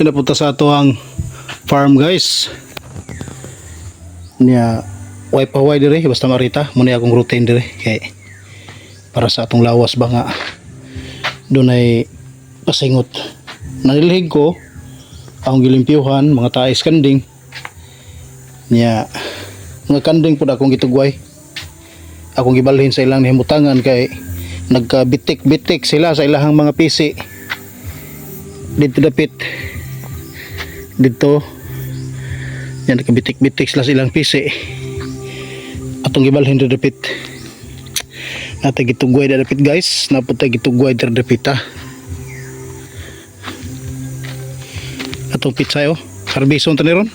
Napunta sa ato ang farm guys. Niya wipe away dire basta marita muna akong routine dire kay para sa atong lawas ba nga dunay pasingot. Nanilhig ko akong gilimpyuhan mga taes kanding. Niya mga kanding pud akong gitugway. Akong gibalhin sa ilang himutangan kay nagkabitik-bitik sila sa ilahang mga pisi. Dito dapit dito yan nakabitik-bitik sila silang pisi atong gibalhin dito dapit natay gitugway dito dapit guys naputay gitugway dito dapit atong pitsay harbison to niron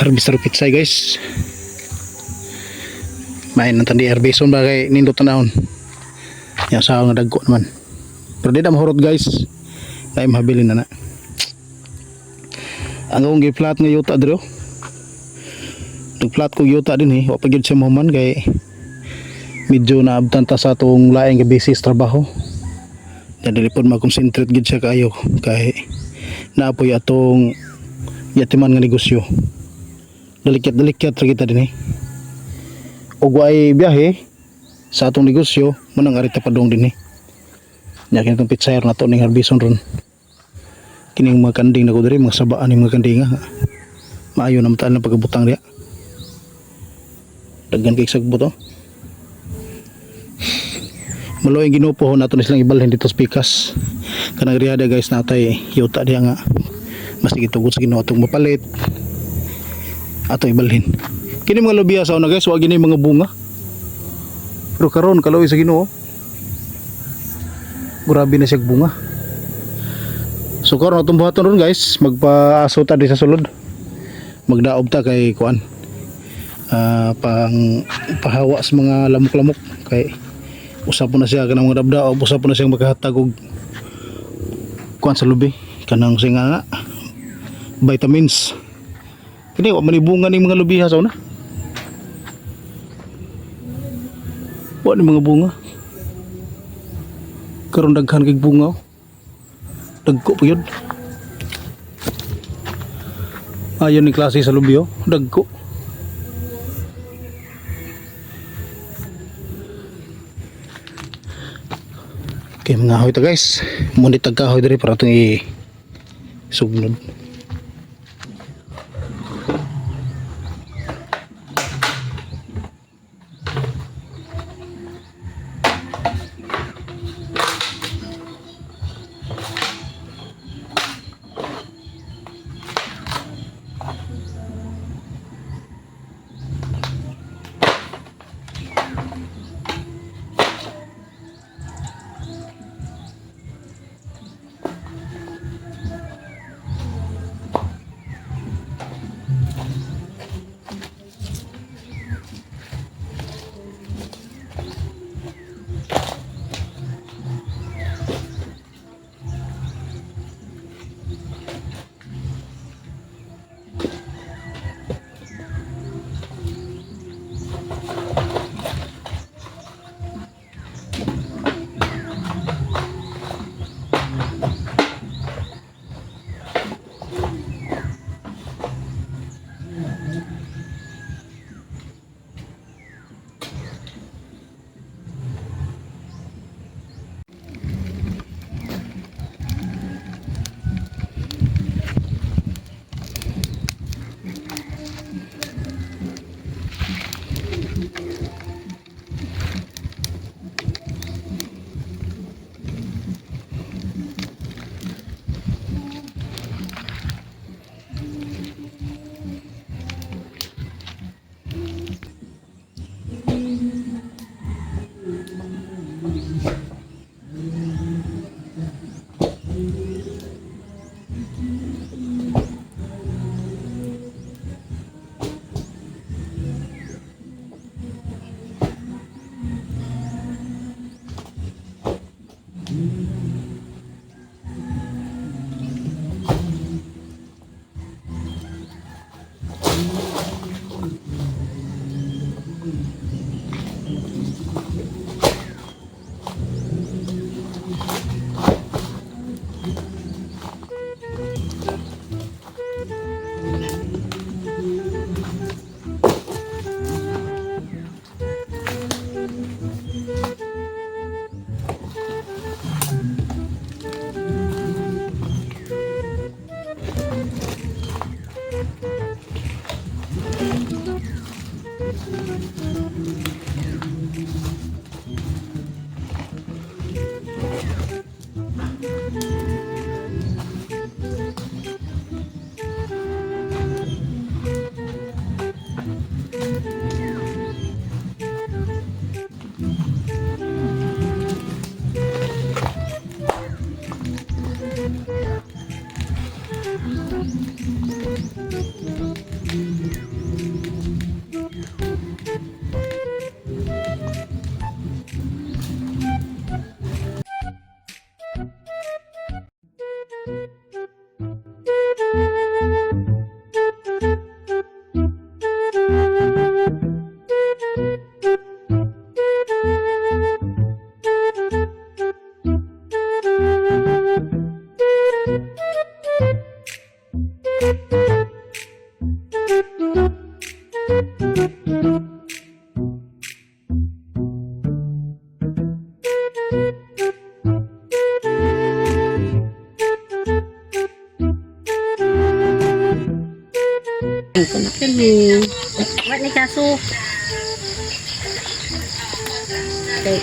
harbisar pitsay guys main nang tandi harbison bagay nindot tanahon yan sa nga dagko naman pero di na mahurot guys na mahabilin na ang akong gi-flat nga yuta dito nag-flat ko yuta din wa pa gyud siya mahuman kay medyo naabtan ta sa atong laing basis trabaho dili pod ma-concentrate gyud siya kayo kay naapoy atong yatiman nga negosyo dalikyat ra kita din ug way biyahe sa atong negosyo manang arita padong din nya kinitong pitsayer na to ning harbison ron kining mga kanding na ko diri mga sabaan ng mga kandinga maayo na mataan ng pagkabutang diya daghan kay sagbot malo yung ginupo nato na silang ibalhin dito sa pikas kanang riyada guys natay yuta diya nga mas gitugot sa Ginoo atong mapalit ato ibalhin kini mga lubiya sa una guys wa gini mga bunga pero karon kalawi sa Ginoo grabe na siya bunga. So karon atong buhaton ron guys, magpaaso ta di sa sulod. Magdaob ta kay kuan. Pang pahawa sa mga lamok-lamok kay usap na siya kanang mga dabdaob, usap na siyang maghahatag og kuan sa lubi kanang singa vitamins. Kini wa manibunga ning mga lubiha sa una. Wa ni mga bunga. Karon daghan kay bunga. Dagko pa yun ayun ni klase sa lubyo dagko okay mga ahoy ta guys munit tagkahoy diri para itong isugnod Kami. Wat ni kaso. Okay.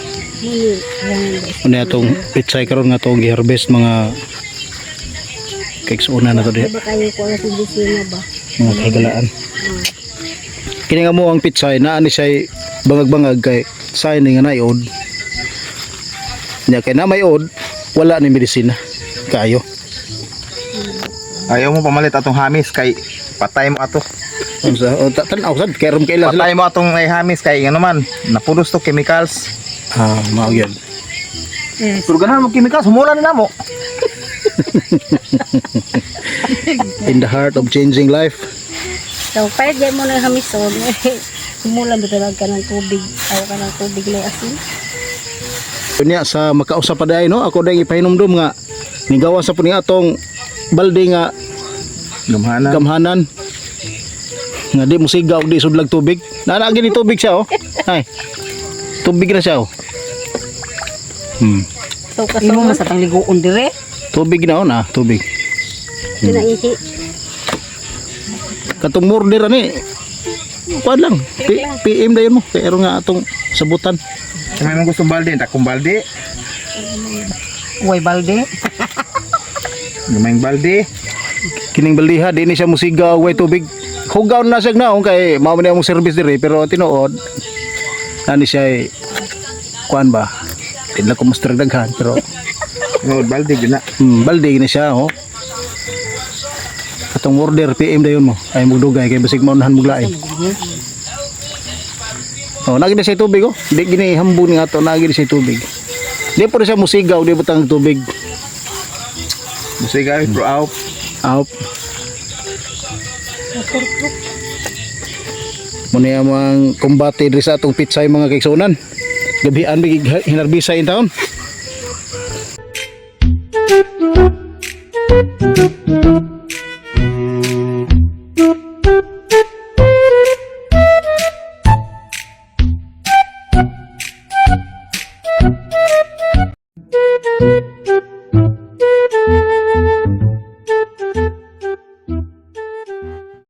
Ano itong pitsay karon nga itong gi-harvest mga cakes una na to diha. Ba kayo ko ala na ba? Mga kagalaan. Kini nga mo ang pitsay naa ni siya bangag-bangag kay say ni nga naiod. Nya kay na may od wala ni medisina kayo. Ayaw mo pamalit atong hamis kay patay mo ato. Unsa o tan-aw sad kay rom kaila sila. Patay mo atong hamis kay ano man napunos to chemicals. Ah, mao gyud. Yes. Pero ganahan mo chemicals humulan na mo. In the heart of changing life. So, pwede mo na hamison. Simulan dito lang ka ng tubig. Ayaw ka ng tubig na asin. Unya sa makausap pa day no ako dai ipahinumdum nga nigawa sa puni atong balde nga Gamhanan. gamhanan nga di mo sigaw di sudlag tubig naa gini tubig siya oh ay tubig na siya oh So, kaso mo sa tangliguon dire. tubig na oh na tubig Pinaihi. katong murder ani kuan lang PM dayon mo pero nga atong sabutan Kung may mga gusto balde, takong balde. Uy, balde. Gamayng balde. kining baldiha di ni siya musigaw way tubig hugaw na siya naong kay mao man ang service dire pero tinuod ani siya kuan ba tinla ko mas daghan pero No, balde gina. balde na siya oh katong order PM dayon mo ay mugdugay kay basig maunahan muglaay oh nagi na siya tubig oh di gini hambun nga to nagi na siya tubig di po na siya musigaw di butang tubig Musiga, pro out. out muna yung mga kumbate diri sa atong pitsay mga kaiksunan gabian bigig hinarbisa in taon